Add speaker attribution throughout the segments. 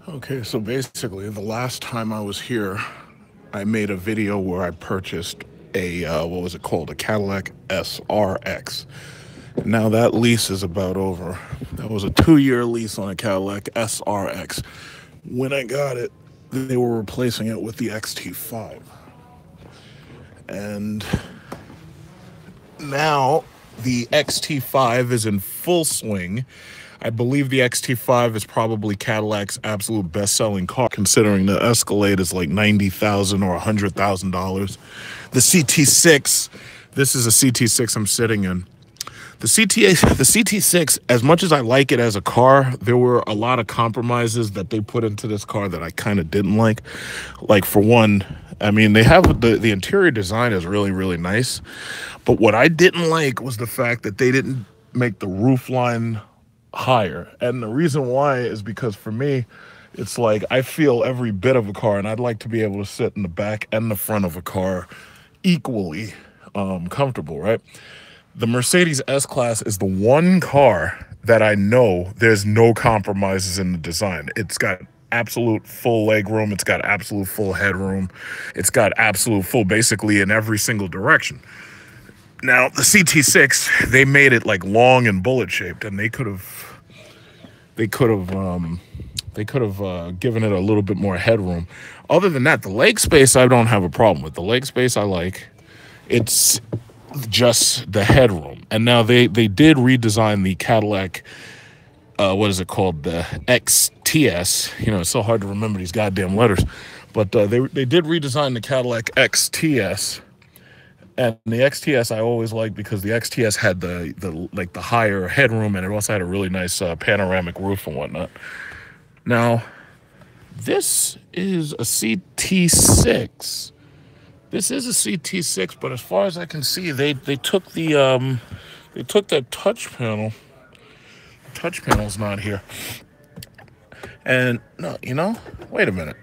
Speaker 1: Okay, so basically, the last time I was here, I made a video where I purchased a, what was it called? A Cadillac SRX. Now that lease is about over. That was a 2-year lease on a Cadillac SRX. When I got it, they were replacing it with the XT5. And now the XT5 is in full swing. I believe the XT5 is probably Cadillac's absolute best-selling car, considering the Escalade is like $90,000 or $100,000. The CT6, this is a CT6 I'm sitting in. The CT6, as much as I like it as a car, there were a lot of compromises that they put into this car that I kind of didn't like. Like, for one, I mean, they have the interior design is really, really nice. But what I didn't like was the fact that they didn't make the roof line higher. And the reason why is because for me, it's like I feel every bit of a car, and I'd like to be able to sit in the back and the front of a car equally comfortable, right? The Mercedes S-Class is the one car that I know there's no compromises in the design. It's got absolute full leg room. It's got absolute full headroom. It's got absolute full basically in every single direction. Now, the CT6, they made it like long and bullet shaped, and they could have given it a little bit more headroom. Other than that, the leg space I don't have a problem with. The leg space I like. It's just the headroom. And now they did redesign the Cadillac, what is it called? The XTS. You know, it's so hard to remember these goddamn letters. But they did redesign the Cadillac XTS. And the XTS I always liked because the XTS had the higher headroom, and it also had a really nice panoramic roof and whatnot. Now, this is a CT6. This is a CT6, but as far as I can see, they took that touch panel. The touch panel's not here. And no, you know, wait a minute.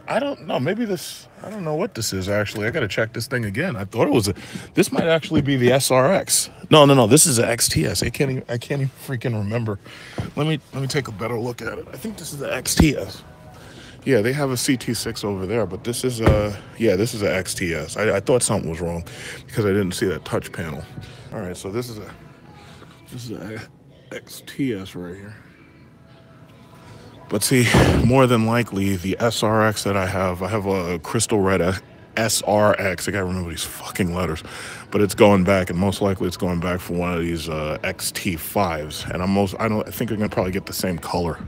Speaker 1: I don't know. Maybe this. I don't know what this is actually. I gotta check this thing again. I thought it was this might actually be the SRX. No. This is an XTS. I can't even freaking remember. Let me take a better look at it. I think this is the XTS. Yeah, they have a CT6 over there, but this is this is a XTS. I thought something was wrong because I didn't see that touch panel. All right, so this is a XTS right here. But see, more than likely, the SRX that I have a crystal red SRX. I gotta remember these fucking letters. But it's going back, and most likely it's going back for one of these XT5s. And I think I'm gonna probably get the same color.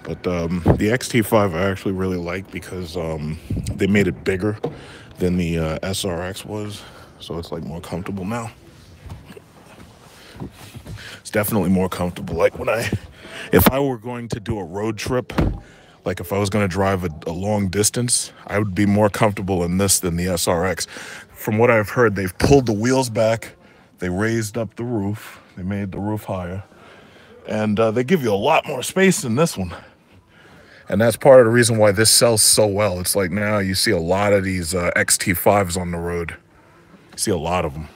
Speaker 1: But the XT5 I actually really like because they made it bigger than the SRX was. So it's like more comfortable now. It's definitely more comfortable. Like if I were going to do a road trip, like if I was going to drive a long distance, I would be more comfortable in this than the SRX. From what I've heard, they've pulled the wheels back. They raised up the roof. They made the roof higher. And they give you a lot more space than this one. And that's part of the reason why this sells so well. It's like now you see a lot of these XT5s on the road. You see a lot of them.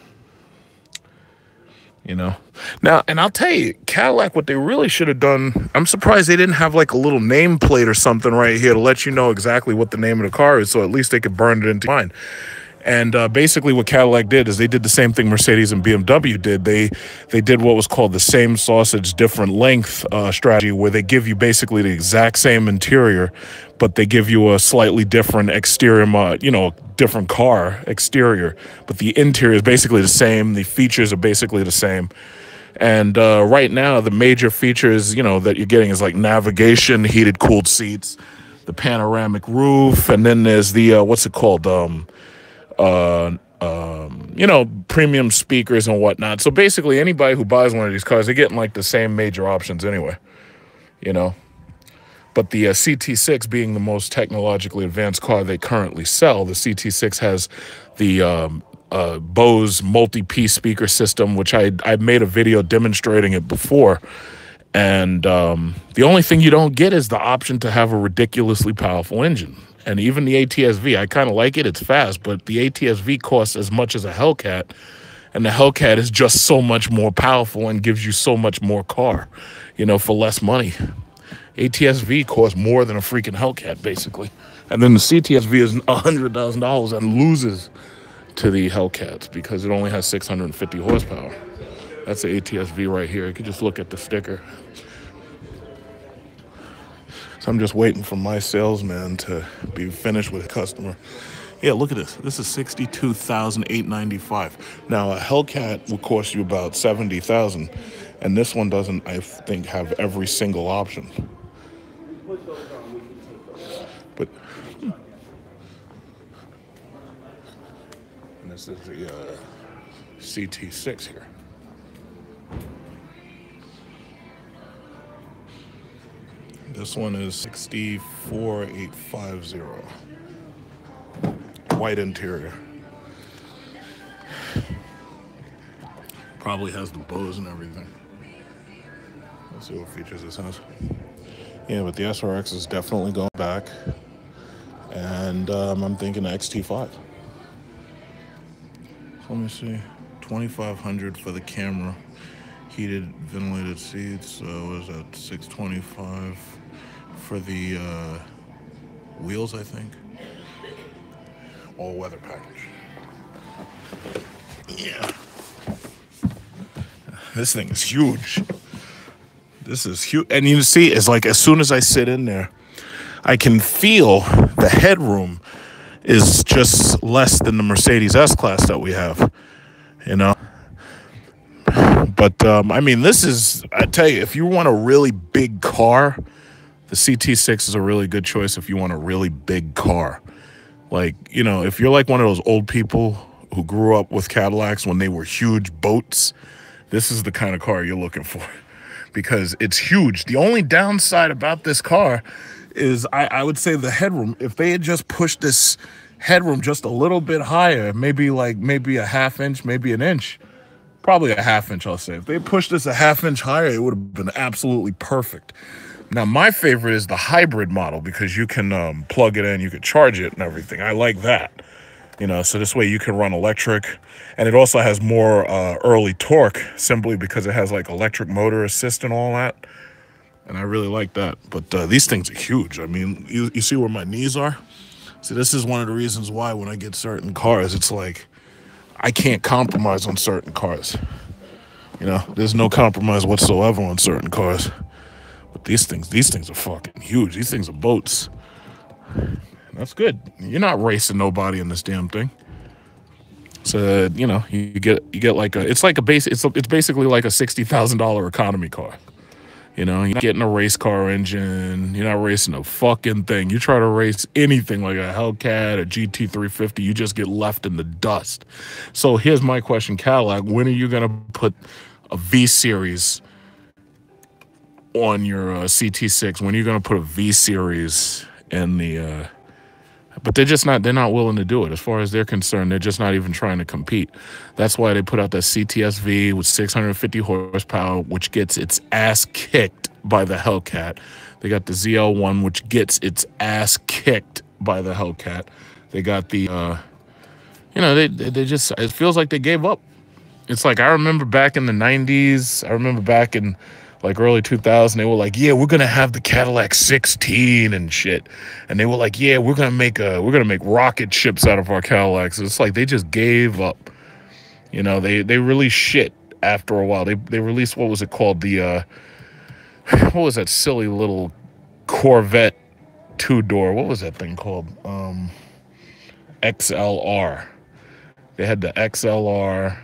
Speaker 1: You know? Now, and I'll tell you, Cadillac, what they really should have done, I'm surprised they didn't have like a little nameplate or something right here to let you know exactly what the name of the car is, so at least they could burn it into your mind. And basically what Cadillac did is they did the same thing Mercedes and BMW did. They did what was called the same sausage, different length strategy, where they give you basically the exact same interior, but they give you a slightly different exterior, different car exterior. But the interior is basically the same. The features are basically the same. And right now, the major features, that you're getting is like navigation, heated, cooled seats, the panoramic roof, and then there's the, what's it called? Premium speakers and whatnot. So basically anybody who buys one of these cars, they're getting like the same major options anyway, But the CT6 being the most technologically advanced car they currently sell, the CT6 has the Bose multi-piece speaker system, which I made a video demonstrating it before. And the only thing you don't get is the option to have a ridiculously powerful engine. And even the ATS-V, I kind of like it. It's fast, but the ATS-V costs as much as a Hellcat. And the Hellcat is just so much more powerful and gives you so much more car, for less money. ATS-V costs more than a freaking Hellcat, basically. And then the CTS-V is $100,000 and loses to the Hellcats because it only has 650 horsepower. That's the ATS-V right here. You can just look at the sticker. So I'm just waiting for my salesman to be finished with a customer. Yeah, look at this. This is $62,895. Now, a Hellcat will cost you about $70,000, and this one doesn't, I think, have every single option. But and this is the CT6 here. This one is 64,850. White interior. Probably has the bows and everything. Let's see what features this has. Yeah, but the SRX is definitely going back. And I'm thinking XT5. Let me see. 2,500 for the camera. Heated, ventilated seats. What is that? 625 for the wheels, I think. All-weather package. Yeah. This thing is huge. This is huge. And you see, it's like as soon as I sit in there, I can feel the headroom is just less than the Mercedes S-Class that we have, you know? But, I mean, this is, I tell you, if you want a really big car, the CT6 is a really good choice if you want a really big car. Like, you know, if you're like one of those old people who grew up with Cadillacs when they were huge boats, this is the kind of car you're looking for because it's huge. The only downside about this car is I would say the headroom. If they had just pushed this headroom just a little bit higher, maybe a half inch, maybe an inch, probably a half inch, I'll say. If they pushed this a half inch higher, it would have been absolutely perfect. Now, my favorite is the hybrid model because you can plug it in, you can charge it and everything. I like that, you know, so this way you can run electric. And it also has more early torque simply because it has like electric motor assist and all that. And I really like that. But these things are huge. I mean, you see where my knees are? See, this is one of the reasons why when I get certain cars, it's like I can't compromise on certain cars. You know, there's no compromise whatsoever on certain cars. But these things are fucking huge. These things are boats. That's good. You're not racing nobody in this damn thing. So, you know, you get like it's basically like a $60,000 economy car. You know, you're not getting a race car engine. You're not racing a fucking thing. You try to race anything like a Hellcat or GT350, you just get left in the dust. So here's my question, Cadillac. When are you going to put a V-Series on your CT6? When are you going to put a V-Series in the... But they're not willing to do it. As far as they're concerned, they're just not even trying to compete. That's why they put out that CTS-V with 650 horsepower, which gets its ass kicked by the Hellcat. They got the ZL1, which gets its ass kicked by the Hellcat. They got the, you know, they just, it feels like they gave up. It's like, I remember back in the 90s, I remember back in like early 2000, they were like, yeah, we're gonna have the Cadillac 16 and shit, and they were like, yeah, we're gonna make rocket ships out of our Cadillacs. It's like they just gave up. You know, they released shit after a while. They released, what was it called, the what was that silly little Corvette two-door? What was that thing called? XLR. They had the XLR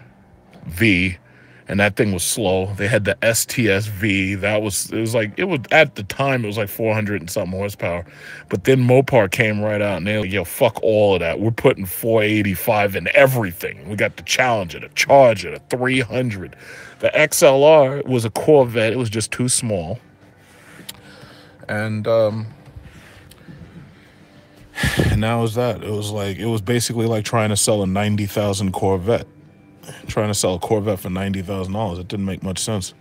Speaker 1: V. And that thing was slow. They had the STS-V. It was at the time, it was like 400 and something horsepower. But then Mopar came right out and they were like, yo, fuck all of that. We're putting 485 in everything. We got the Challenger, the Charger, the 300. The XLR was a Corvette. It was just too small. And now it was that. It was basically like trying to sell a 90,000 Corvette. Trying to sell a Corvette for $90,000. It didn't make much sense.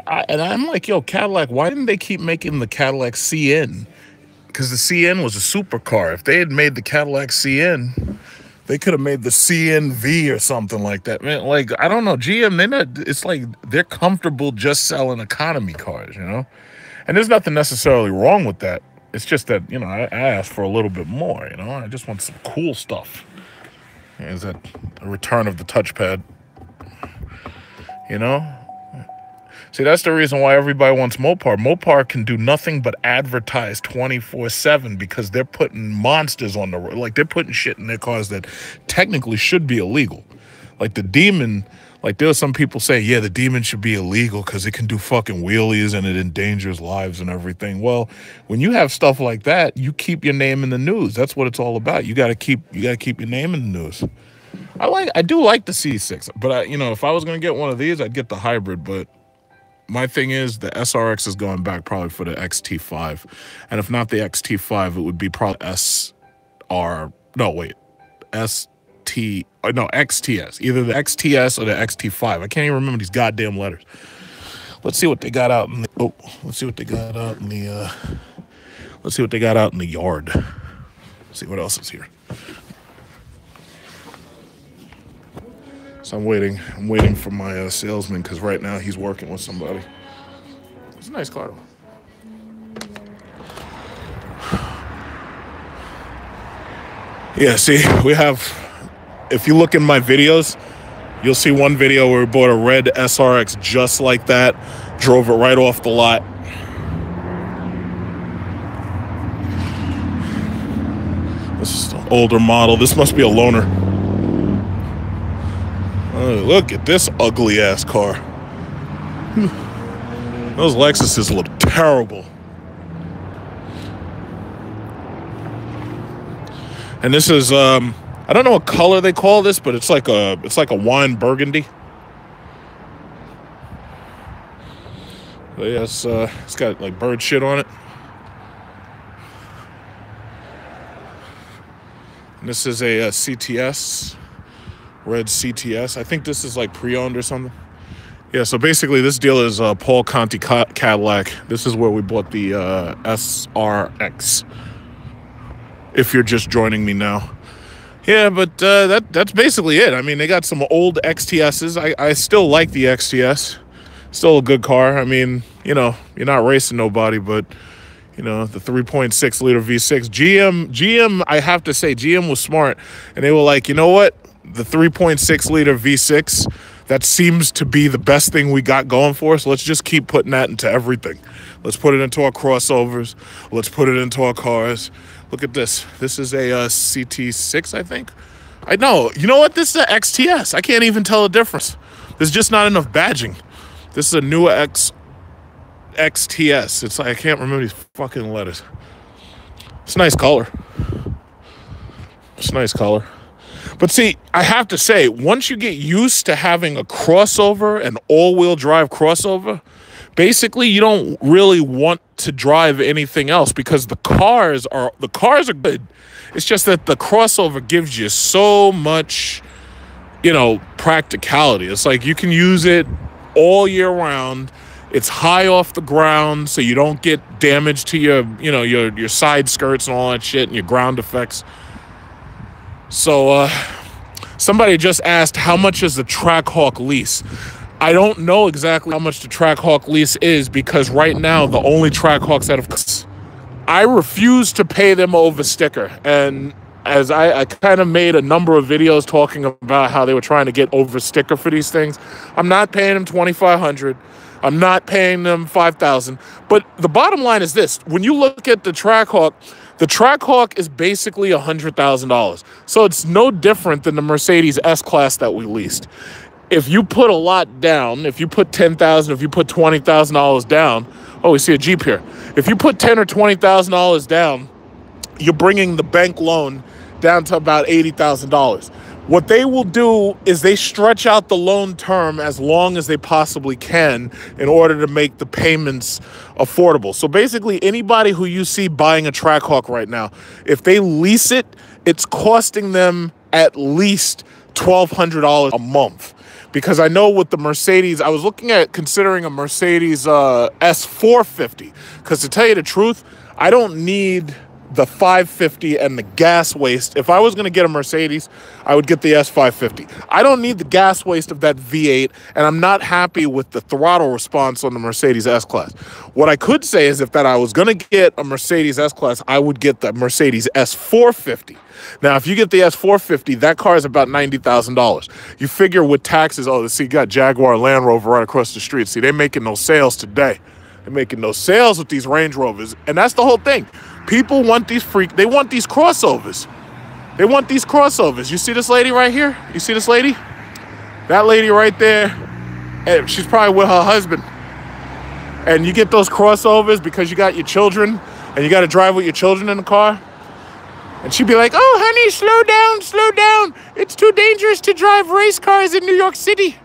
Speaker 1: And I'm like, yo, Cadillac, why didn't they keep making the Cadillac CN? Because the CN was a supercar. If they had made the Cadillac CN, they could have made the CN-V or something like that. Man, like, I don't know. GM, it's like they're comfortable just selling economy cars, you know? And there's nothing necessarily wrong with that. It's just that, you know, I asked for a little bit more, you know. I just want some cool stuff. Is that a return of the touchpad? You know? See, that's the reason why everybody wants Mopar. Mopar can do nothing but advertise 24/7 because they're putting monsters on the road. Like, they're putting shit in their cars that technically should be illegal. Like, the Demon, like, there are some people saying, yeah, the Demon should be illegal because it can do fucking wheelies and it endangers lives and everything. Well, when you have stuff like that, you keep your name in the news. That's what it's all about. You gotta keep your name in the news. I do like the C6, but you know, if I was gonna get one of these, I'd get the hybrid, but my thing is the SRX is going back probably for the XT5. And if not the XT5, it would be probably XTS. Either the XTS or the XT5. I can't even remember these goddamn letters. Let's see what they got out in the let's see what they got out in the yard. Let's see what else is here. So I'm waiting for my salesman because right now he's working with somebody. It's a nice car though. Yeah, see, we have, if you look in my videos, you'll see one video where we bought a red SRX just like that, drove it right off the lot. This is an older model. This must be a loaner. Look at this ugly ass car. Those Lexuses look terrible. And this is I don't know what color they call this, but it's like a wine burgundy. But yeah, it's got like bird shit on it. And this is a CTS, red CTS. I think this is like pre-owned or something. Yeah, so basically this deal is Paul Conti Cadillac. This is where we bought the SRX. If you're just joining me now. Yeah, but that's basically it. I mean, they got some old XTSs. I still like the XTS. Still a good car. I mean, you know, you're not racing nobody, but, you know, the 3.6 liter V6. GM, I have to say, GM was smart. And they were like, you know what? The 3.6 liter V6, that seems to be the best thing we got going for us. Let's just keep putting that into everything. Let's put it into our crossovers. Let's put it into our cars. Look at this. This is a CT6, I think. I know. You know what? This is an XTS. I can't even tell the difference. There's just not enough badging. This is a new XTS. It's like, I can't remember these fucking letters. It's a nice color. It's a nice color. But see, I have to say, once you get used to having a crossover, an all-wheel drive crossover, basically you don't really want to drive anything else because the cars are good. It's just that the crossover gives you so much, you know, practicality. It's like you can use it all year round. It's high off the ground, so you don't get damage to your, you know, your side skirts and all that shit and your ground effects. So somebody just asked, how much is the Trackhawk lease? I don't know exactly how much the Trackhawk lease is because right now the only Trackhawks that have... I refuse to pay them over sticker. And as I kind of made a number of videos talking about how they were trying to get over sticker for these things, I'm not paying them $2,500. I'm not paying them $5,000. But the bottom line is this. When you look at the Trackhawk is basically $100,000. So it's no different than the Mercedes S-Class that we leased. If you put a lot down, if you put $10,000, if you put $20,000 down, oh, we see a Jeep here. If you put $10,000 or $20,000 down, you're bringing the bank loan down to about $80,000. What they will do is they stretch out the loan term as long as they possibly can in order to make the payments affordable. So basically, anybody who you see buying a Trackhawk right now, if they lease it, it's costing them at least $1,200 a month. Because I know with the Mercedes, I was looking at considering a Mercedes S450. Because to tell you the truth, I don't need the 550 and the gas waste. If I was going to get a Mercedes, I would get the S550. I don't need the gas waste of that V8, and I'm not happy with the throttle response on the Mercedes S-Class. What I could say is if that I was going to get a Mercedes S-Class, I would get the Mercedes S450. Now, if you get the S450, that car is about $90,000. You figure with taxes, oh, see, you got Jaguar Land Rover right across the street. See, they're making no sales today. They're making no sales with these Range Rovers, and that's the whole thing. People want these they want these crossovers. They want these crossovers. You see this lady right here? You see this lady? That lady right there, and she's probably with her husband. And you get those crossovers because you got your children, and you got to drive with your children in the car. And she'd be like, oh, honey, slow down, slow down. It's too dangerous to drive race cars in New York City.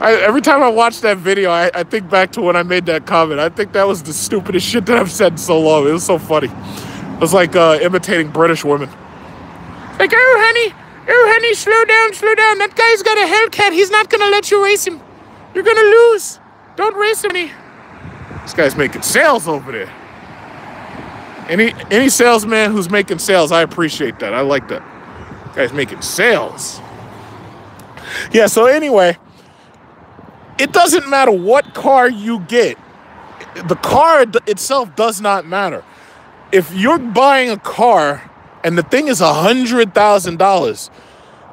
Speaker 1: Every time I watch that video, I think back to when I made that comment. I think that was the stupidest shit that I've said in so long. It was so funny. It was like imitating British women. Like, oh, honey, slow down, slow down. That guy's got a Hellcat. He's not going to let you race him. You're going to lose. Don't race him. This guy's making sales over there. Any salesman who's making sales, I appreciate that. I like that. Guy's making sales. Yeah, so anyway, it doesn't matter what car you get. The car itself does not matter. If you're buying a car and the thing is $100,000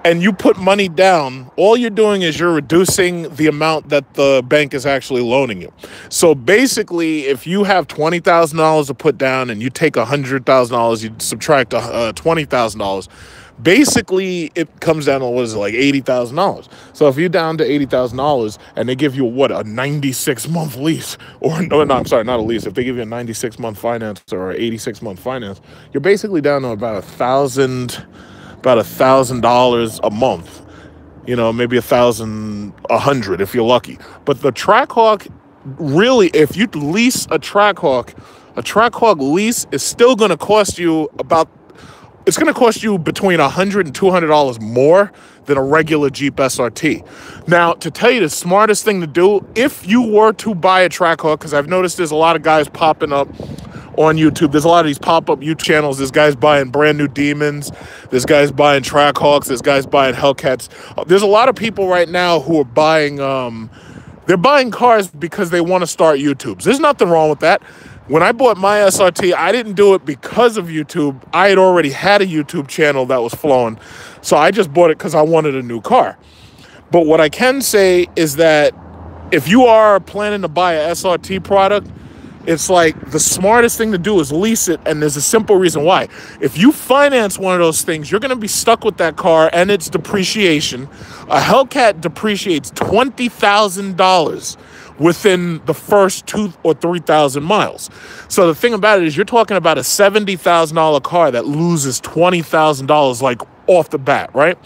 Speaker 1: and you put money down, all you're doing is you're reducing the amount that the bank is actually loaning you. So basically, if you have $20,000 to put down and you take $100,000, you subtract $20,000, basically it comes down to, what is it, like $80,000. So if you're down to $80,000 and they give you, what, a 96-month lease, or no, I'm sorry, not a lease. If they give you a 96-month finance or an 86-month finance, you're basically down to about $1,000 a month, you know, maybe $1,100 if you're lucky. But the Trackhawk, really, if you lease a Trackhawk lease is still going to cost you it's going to cost you between $100 and $200 more than a regular Jeep SRT. Now, to tell you the smartest thing to do, if you were to buy a Trackhawk, because I've noticed there's a lot of guys popping up on YouTube. There's a lot of these pop-up YouTube channels. There's guys buying brand new Demons. There's guys buying Trackhawks. There's guys buying Hellcats. There's a lot of people right now who are buying, they're buying cars because they want to start YouTubes. There's nothing wrong with that. When I bought my SRT, I didn't do it because of YouTube. I had already had a YouTube channel that was flowing. So I just bought it because I wanted a new car. But what I can say is that if you are planning to buy a SRT product, it's like the smartest thing to do is lease it, and there's a simple reason why. If you finance one of those things, you're going to be stuck with that car and its depreciation. A Hellcat depreciates $20,000 within the first 2,000 or 3,000 miles. So the thing about it is you're talking about a $70,000 car that loses $20,000 like off the bat, right?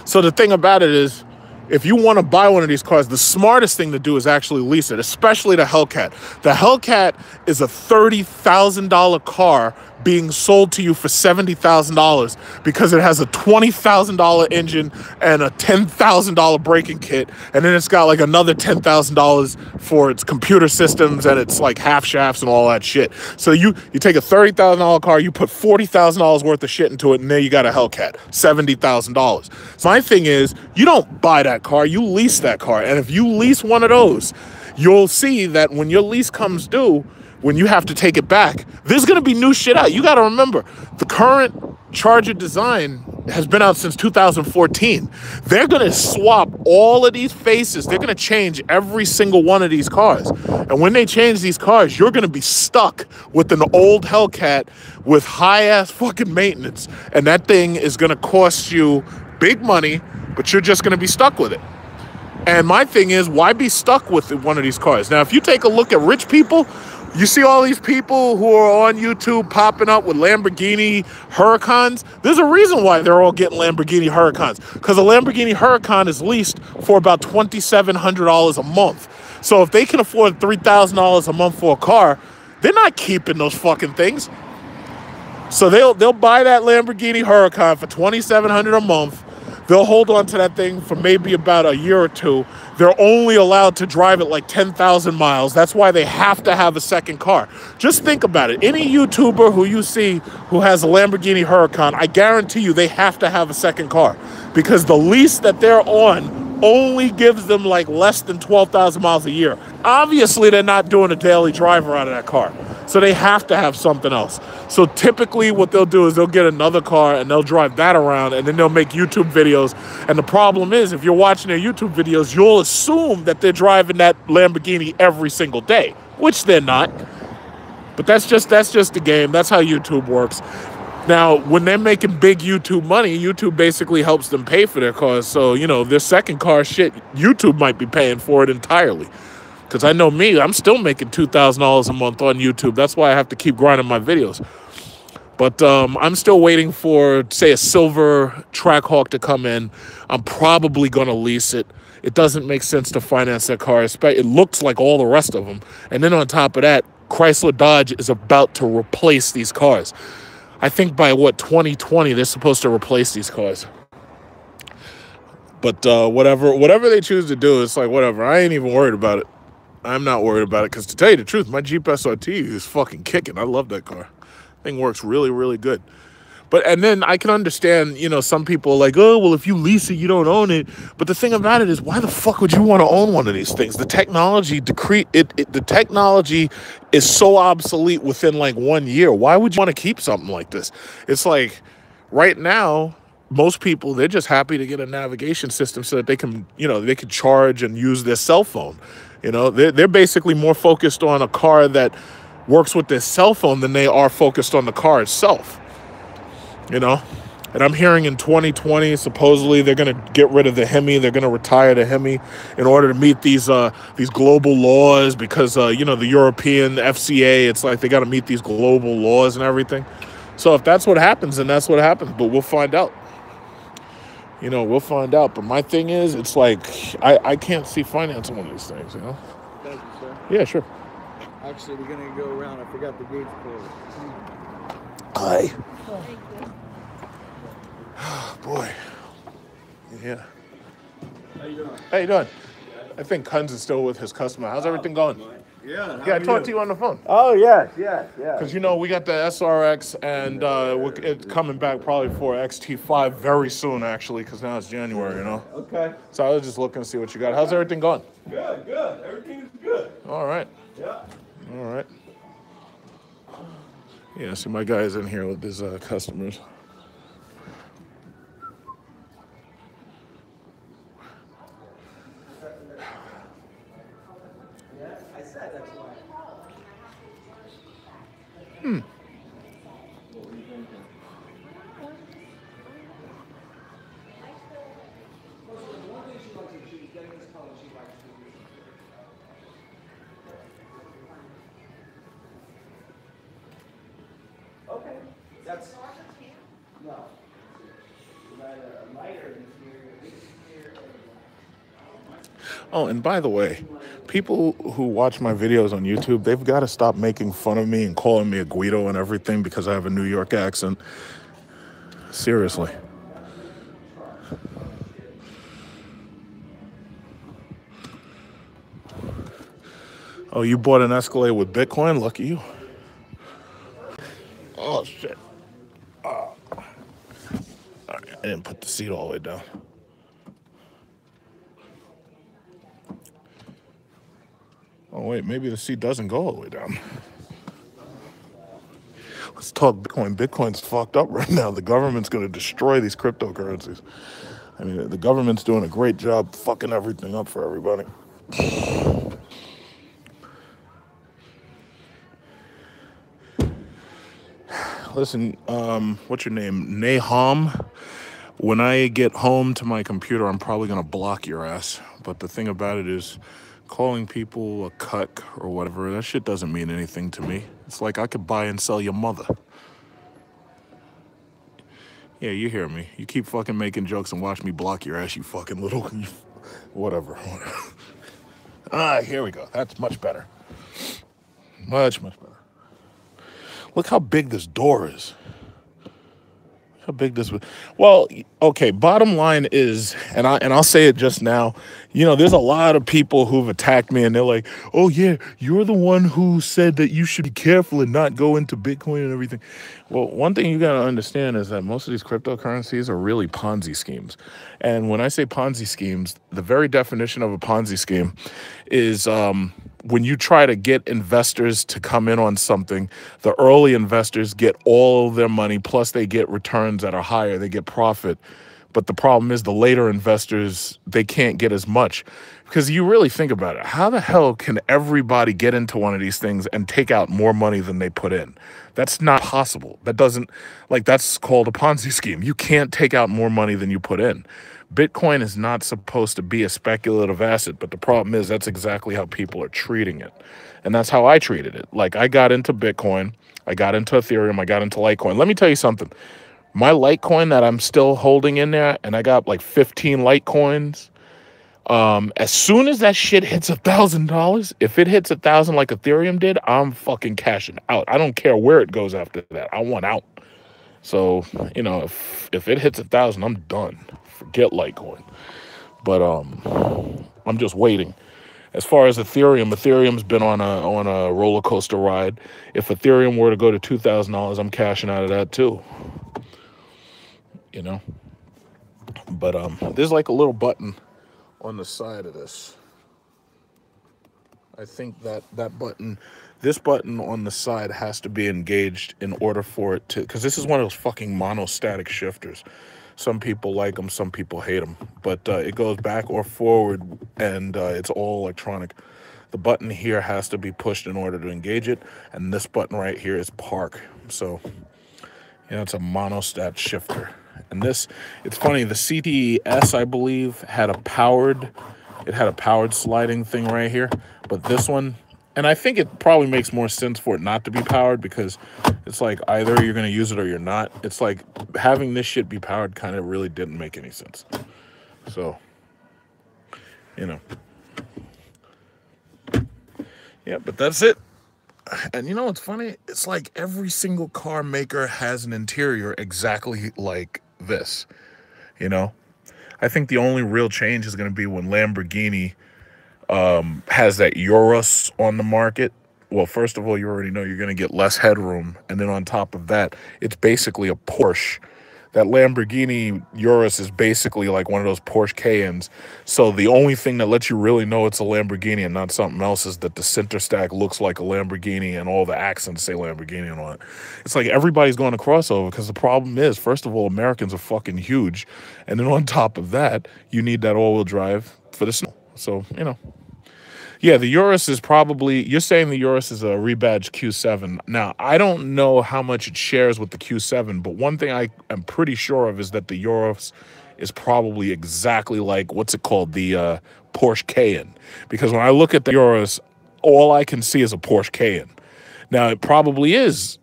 Speaker 1: So the thing about it is, if you want to buy one of these cars, the smartest thing to do is actually lease it, especially the Hellcat. The Hellcat is a $30,000 car being sold to you for $70,000 because it has a $20,000 engine and a $10,000 braking kit, and then it's got like another $10,000 for its computer systems and its like half shafts and all that shit. So you take a $30,000 car, you put $40,000 worth of shit into it, and there you got a Hellcat, $70,000. So my thing is, you don't buy that car, you lease that car. And if you lease one of those, you'll see that when your lease comes due, when you have to take it back, there's going to be new shit out. You got to remember, the current Charger design has been out since 2014. They're going to swap all of these faces. They're going to change every single one of these cars. And when they change these cars, you're going to be stuck with an old Hellcat with high-ass fucking maintenance. And that thing is going to cost you big money, but you're just going to be stuck with it. And my thing is, why be stuck with one of these cars? Now, if you take a look at rich people, you see all these people who are on YouTube popping up with Lamborghini Huracans. There's a reason why they're all getting Lamborghini Huracans, because a Lamborghini Huracan is leased for about $2,700 a month. So if they can afford $3,000 a month for a car, they're not keeping those fucking things. So they'll buy that Lamborghini Huracan for $2,700 a month. they'll hold on to that thing for maybe about a year or two. They're only allowed to drive it like 10,000 miles. That's why they have to have a second car. Just think about it. Any YouTuber who you see who has a Lamborghini Huracan, I guarantee you they have to have a second car, because the lease that they're on only gives them like less than 12,000 miles a year. Obviously, they're not doing a daily driver out of that car. So they have to have something else. So typically what they'll do is they'll get another car and they'll drive that around, and then they'll make YouTube videos. And the problem is, if you're watching their YouTube videos, you'll assume that they're driving that Lamborghini every single day, which they're not. But that's just the game. That's how YouTube works. Now, when they're making big YouTube money, YouTube basically helps them pay for their cars. So, you know, their second car, shit, YouTube might be paying for it entirely. Because I know me, I'm still making $2,000 a month on YouTube. That's why I have to keep grinding my videos. But I'm still waiting for, say, a silver Trackhawk to come in. I'm probably going to lease it. It doesn't make sense to finance that car. It looks like all the rest of them. And then on top of that, Chrysler Dodge is about to replace these cars. I think by, 2020, they're supposed to replace these cars. But whatever they choose to do, it's like, whatever. I ain't even worried about it. I'm not worried about it, because to tell you the truth, my Jeep SRT is fucking kicking. I love that car. Thing works really, really good. And then I can understand, you know, some people are like, oh, well, if you lease it, you don't own it. But the thing about it is, why the fuck would you want to own one of these things? The technology the technology is so obsolete within like 1 year. Why would you want to keep something like this? It's like right now, most people, they're just happy to get a navigation system so that they can, you know, they can charge and use their cell phone. You know, they're basically more focused on a car that works with their cell phone than they are focused on the car itself. You know, and I'm hearing in 2020, supposedly they're going to get rid of the Hemi. They're going to retire the Hemi in order to meet these global laws, because, you know, the European FCA, it's like they got to meet these global laws and everything. So if that's what happens, then that's what happens. But we'll find out. You know, we'll find out. But my thing is, it's like, I can't see financing one of these things, you know?
Speaker 2: Thank you, sir.
Speaker 1: Yeah, sure.
Speaker 2: Actually, we're going to go around. I forgot the gates closed.
Speaker 1: Hi. Boy. Yeah.
Speaker 2: How you doing?
Speaker 1: How you doing? I think Kunz is still with his customer. How's everything going?
Speaker 2: Yeah.
Speaker 1: Yeah, I talked to you on the phone.
Speaker 2: Oh, yes.
Speaker 1: Because, you know, we got the SRX, and it's coming back probably for XT5 very soon, actually, because now it's January, you know?
Speaker 2: Okay.
Speaker 1: So I was just looking to see what you got. How's everything going?
Speaker 2: Good. Everything's good.
Speaker 1: All right.
Speaker 2: Yeah.
Speaker 1: All right. Yeah, see, my guy's in here with his customers.
Speaker 2: Okay. That's no.
Speaker 1: Oh, and by the way, people who watch my videos on YouTube, they've got to stop making fun of me and calling me a Guido and everything because I have a New York accent. Seriously. Oh, you bought an Escalade with Bitcoin? Lucky you. Oh, shit. I didn't put the seat all the way down. Oh, wait, maybe the seat doesn't go all the way down. Let's talk Bitcoin. Bitcoin's fucked up right now. The government's going to destroy these cryptocurrencies. I mean, the government's doing a great job fucking everything up for everybody. Listen, what's your name? Nahum. When I get home to my computer, I'm probably going to block your ass. But the thing about it is, calling people a cuck or whatever, that shit doesn't mean anything to me. It's like I could buy and sell your mother. Yeah, you hear me. You keep fucking making jokes and watch me block your ass, you fucking little... whatever. Here we go. That's much better. Much better. Look how big this door is. How big this was? Well, okay. Bottom line is, and I'll say it just now. You know, there's a lot of people who've attacked me, and they're like, "Oh yeah, you're the one who said that you should be careful and not go into Bitcoin and everything." Well, one thing you gotta understand is that most of these cryptocurrencies are really Ponzi schemes, and when I say Ponzi schemes, the very definition of a Ponzi scheme is when you try to get investors to come in on something, the early investors get all of their money, plus they get returns that are higher, they get profit. But the problem is the later investors, they can't get as much. Because you really think about it, how the hell can everybody get into one of these things and take out more money than they put in? That's not possible. That doesn't, like, that's called a Ponzi scheme. You can't take out more money than you put in. Bitcoin is not supposed to be a speculative asset, but the problem is that's exactly how people are treating it. And that's how I treated it. Like, I got into Bitcoin, I got into Ethereum, I got into Litecoin. Let me tell you something. My Litecoin that I'm still holding in there, and I got like 15 Litecoins. As soon as that shit hits $1,000, if it hits 1,000 like Ethereum did, I'm fucking cashing out. I don't care where it goes after that. I want out. So, you know, if it hits 1,000, I'm done. Forget Litecoin. But I'm just waiting. As far as Ethereum, Ethereum's been on a roller coaster ride. If Ethereum were to go to $2,000, I'm cashing out of that too. You know. But there's like a little button on the side of this. I think that button, this button on the side has to be engaged in order for it to, because this is one of those fucking monostatic shifters. Some people like them, some people hate them, but it goes back or forward, and it's all electronic. The button here has to be pushed in order to engage it, and this button right here is park. So, you know, it's a monostat shifter. And this, it's funny, the CTS, I believe, had a powered sliding thing right here, but this one, and I think it probably makes more sense for it not to be powered, because it's like either you're going to use it or you're not. It's like having this shit be powered kind of really didn't make any sense. So, you know. Yeah, but that's it. And you know what's funny? It's like every single car maker has an interior exactly like this, you know? I think the only real change is going to be when Lamborghini has that Urus on the market. Well, first of all, you already know you're going to get less headroom. And then on top of that, it's basically a Porsche. That Lamborghini Urus is basically like one of those Porsche Cayennes. So the only thing that lets you really know it's a Lamborghini and not something else is that the center stack looks like a Lamborghini and all the accents say Lamborghini on it. It's like everybody's going to crossover, because the problem is, first of all, Americans are fucking huge. And then on top of that, you need that all-wheel drive for the snow. So, you know. Yeah, the Urus is probably, you're saying the Urus is a rebadged Q7. Now, I don't know how much it shares with the Q7, but one thing I am pretty sure of is that the Urus is probably exactly like, what's it called, the Porsche Cayenne. Because when I look at the Urus, all I can see is a Porsche Cayenne. Now, it probably is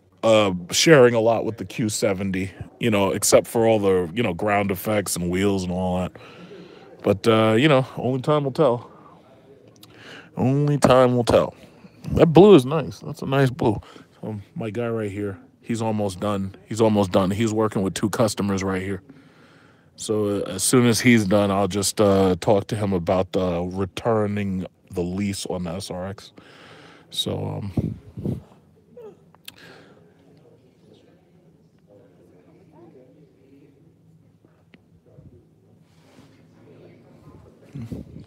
Speaker 1: sharing a lot with the Q70, you know, except for all the, you know, ground effects and wheels and all that. But, you know, only time will tell. Only time will tell. That blue is nice. That's a nice blue. So my guy right here, he's almost done. He's almost done. He's working with 2 customers right here. So as soon as he's done, I'll just talk to him about returning the lease on the SRX. So,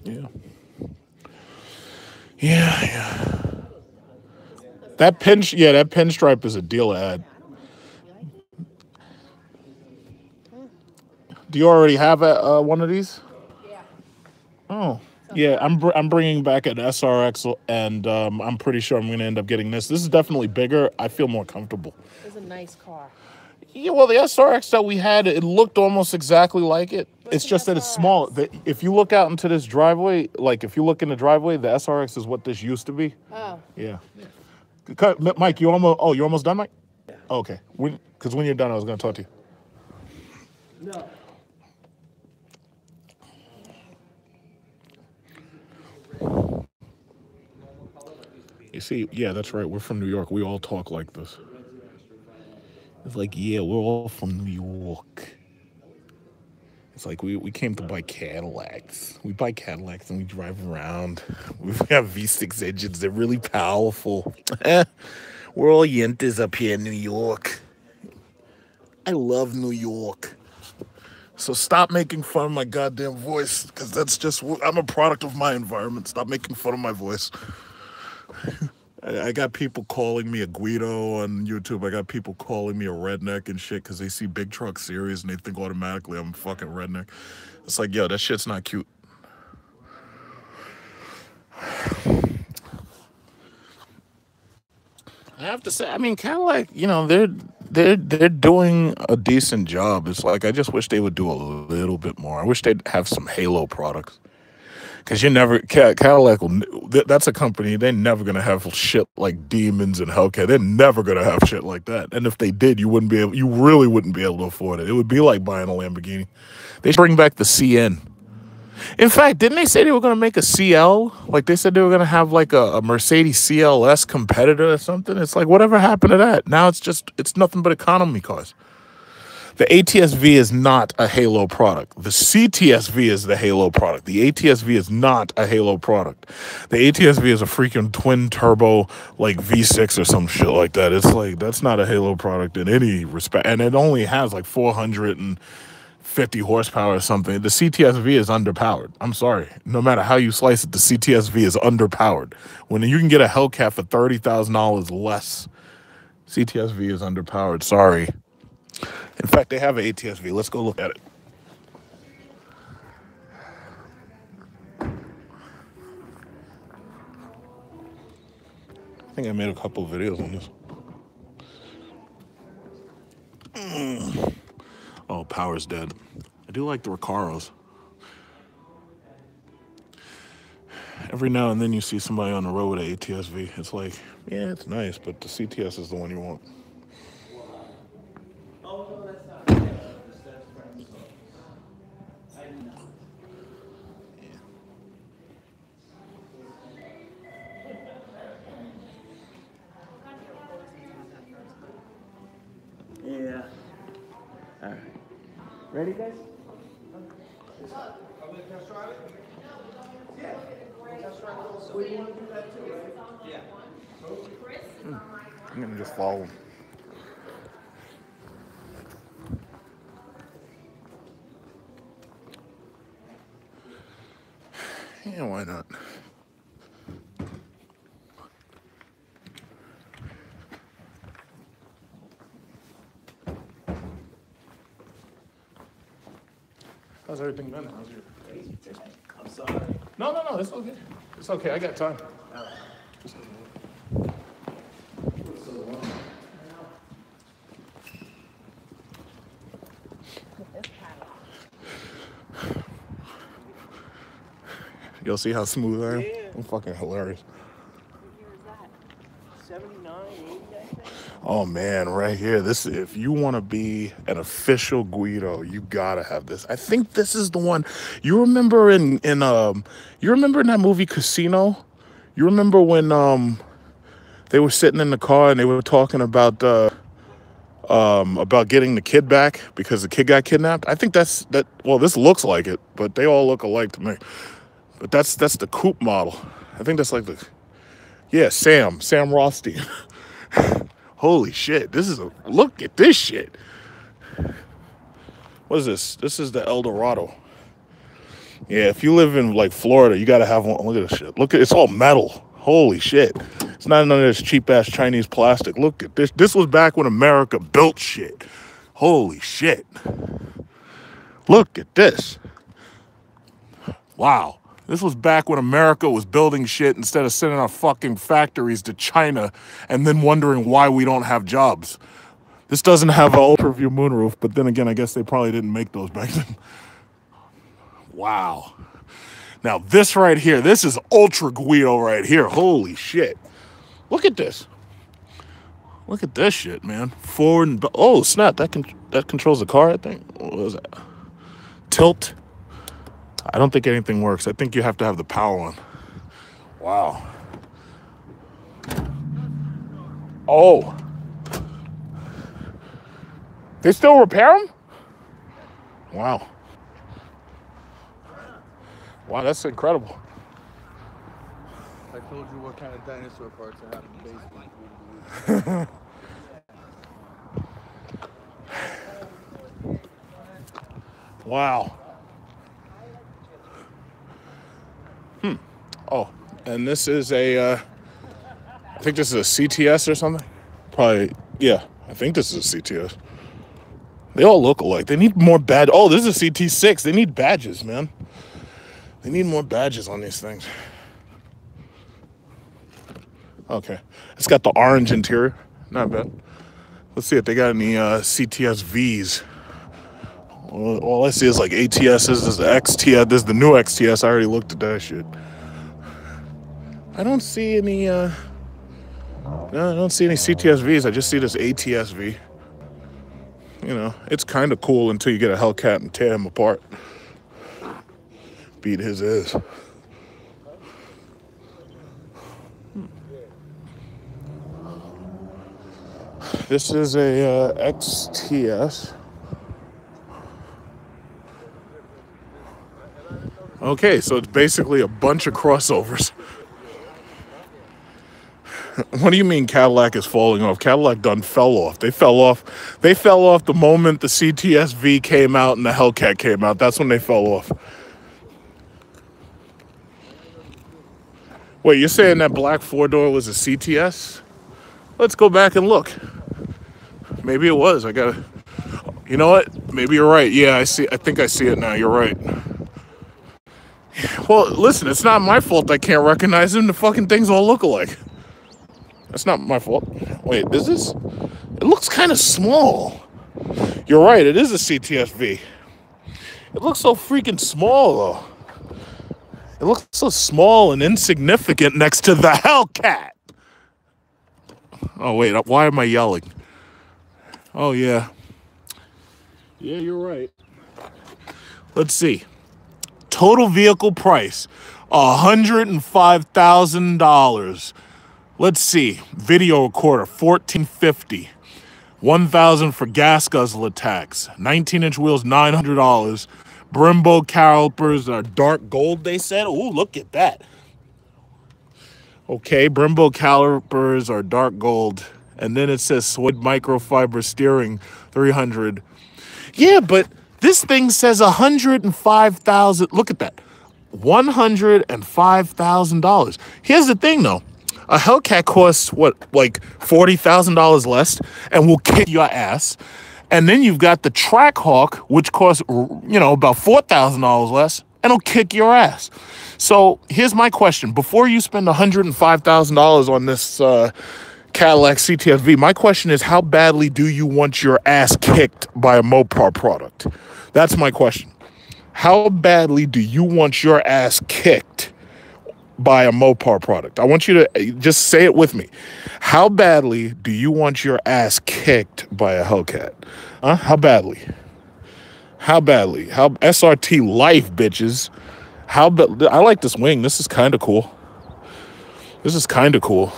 Speaker 1: yeah. Yeah. That pinstripe is a deal ad. Do you already have one of these?
Speaker 3: Yeah.
Speaker 1: Oh, yeah. I'm bringing back an SRX, and I'm pretty sure I'm going to end up getting this. This is definitely bigger. I feel more comfortable.
Speaker 3: It's a nice car.
Speaker 1: Yeah, well, the SRX that we had, it looked almost exactly like it. It's just that it's small. If you look out into this driveway, like if you look in the driveway, the SRX is what this used to be.
Speaker 3: Oh.
Speaker 1: Yeah. Mike, you're almost done, Mike? Yeah. Okay. Because when you're done, I was going to talk to you.
Speaker 2: No.
Speaker 1: You see, yeah, that's right. We're from New York. We all talk like this. It's like, yeah, we're all from New York. It's like we came to buy Cadillacs. We buy Cadillacs and we drive around. We have V6 engines. They're really powerful. We're all yentas up here in New York. I love New York. So stop making fun of my goddamn voice, because that's just, I'm a product of my environment. Stop making fun of my voice. I got people calling me a Guido on YouTube. I got people calling me a redneck and shit because they see Big Truck Series and they think automatically I'm a fucking redneck. It's like, yo, that shit's not cute. I have to say, I mean, Cadillac, you know, they're doing a decent job. It's like I just wish they would do a little bit more. I wish they'd have some Halo products. Because you never, Cadillac, that's a company, they're never going to have shit like demons and Hellcat. They're never going to have shit like that. And if they did, you really wouldn't be able to afford it. It would be like buying a Lamborghini. They should bring back the CN. In fact, didn't they say they were going to make a CL? Like they said they were going to have like a Mercedes CLS competitor or something. It's like, whatever happened to that? Now it's nothing but economy cars. The ATS-V is not a Halo product. The CTS-V is the Halo product. The ATS-V is not a Halo product. The ATS-V is a freaking twin turbo, like V6 or some shit like that. It's like, that's not a Halo product in any respect. And it only has like 450 horsepower or something. The CTS-V is underpowered. I'm sorry. No matter how you slice it, the CTS-V is underpowered. When you can get a Hellcat for $30,000 less, CTS-V is underpowered. Sorry. In fact, they have an ATS-V. Let's go look at it. I think I made a couple of videos on this. Oh, power's dead. I do like the Recaros. Every now and then you see somebody on the road with an ATS-V. It's like, yeah, it's nice, but the CTS is the one you want.
Speaker 2: Yeah. All right. Ready, guys?
Speaker 1: I'm gonna just follow him. Yeah, why not? How's everything been? How's your...
Speaker 2: I'm sorry.
Speaker 1: No, it's okay. It's okay, I got time. You'll see how smooth I am?
Speaker 2: Yeah.
Speaker 1: I'm fucking hilarious.
Speaker 2: What year is that? 79, 80, I think?
Speaker 1: Oh man, right here. This, if you want to be an official Guido, you gotta have this. I think this is the one. You remember in you remember in that movie Casino? You remember when they were sitting in the car and they were talking about getting the kid back because the kid got kidnapped? I think that's that. Well, this looks like it, but they all look alike to me. But that's the coupe model. I think that's like the, yeah, Sam Rothstein. Holy shit, this is a, look at this shit. What is this? This is the Eldorado. Yeah, if you live in like Florida, you gotta have one. Look at this shit. Look at, it's all metal. Holy shit. It's not none of this cheap ass Chinese plastic. Look at this. This was back when America built shit. Holy shit. Look at this. Wow. This was back when America was building shit instead of sending our fucking factories to China and then wondering why we don't have jobs. This doesn't have an ultra-view moonroof, but then again, I guess they probably didn't make those back then. Wow. Now this right here, this is ultra Guido right here. Holy shit. Look at this. Look at this shit, man. Forward and, oh snap, that controls the car, I think. What was that? Tilt. I don't think anything works. I think you have to have the power on. Wow. Oh. They still repair them? Wow. Wow, that's incredible.
Speaker 2: I told you what kind of dinosaur parts I have in the basement.
Speaker 1: Wow. Oh, and this is a, I think this is a CTS or something. Probably, yeah, I think this is a CTS. They all look alike. They need more badge. Oh, this is a CT6. They need badges, man. They need more badges on these things. Okay. It's got the orange interior. Not bad. Let's see if they got any CTS-Vs. All I see is like ATSs. This is the XTS. This is the new XTS. I already looked at that shit. I don't see any, no, I don't see any CTS-Vs. I just see this ATS-V. You know, it's kind of cool until you get a Hellcat and tear him apart. Beat his ass. This is a XTS. Okay, so it's basically a bunch of crossovers. What do you mean Cadillac is falling off? Cadillac done fell off. They fell off. They fell off the moment the CTS-V came out and the Hellcat came out. That's when they fell off. Wait, you're saying that black four-door was a CTS? Let's go back and look. Maybe it was. I gotta. You know what? Maybe you're right. Yeah, I see. I think I see it now. You're right. Well, listen, it's not my fault I can't recognize them. The fucking things all look alike. That's not my fault. Wait, is this? It looks kind of small. You're right, it is a CTS-V. It looks so freaking small, though. It looks so small and insignificant next to the Hellcat. Oh, wait, why am I yelling? Oh, yeah. Yeah, you're right. Let's see. Total vehicle price, $105,000. Let's see. Video recorder, $1,450. $1,000 for gas guzzler tax. 19-inch wheels, $900. Brembo calipers are dark gold, they said. Ooh, look at that. Okay, Brembo calipers are dark gold. And then it says Swed microfiber steering, $300. Yeah, but this thing says $105,000. Look at that. $105,000. Here's the thing, though. A Hellcat costs, what, like $40,000 less and will kick your ass. And then you've got the Trackhawk, which costs, you know, about $4,000 less and will kick your ass. So here's my question. Before you spend $105,000 on this Cadillac CTS-V, my question is, how badly do you want your ass kicked by a Mopar product? That's my question. How badly do you want your ass kicked by a Mopar product? I want you to just say it with me. How badly do you want your ass kicked by a Hellcat? Huh? How badly? How badly? How SRT life, bitches? I like this wing. This is kind of cool. This is kind of cool.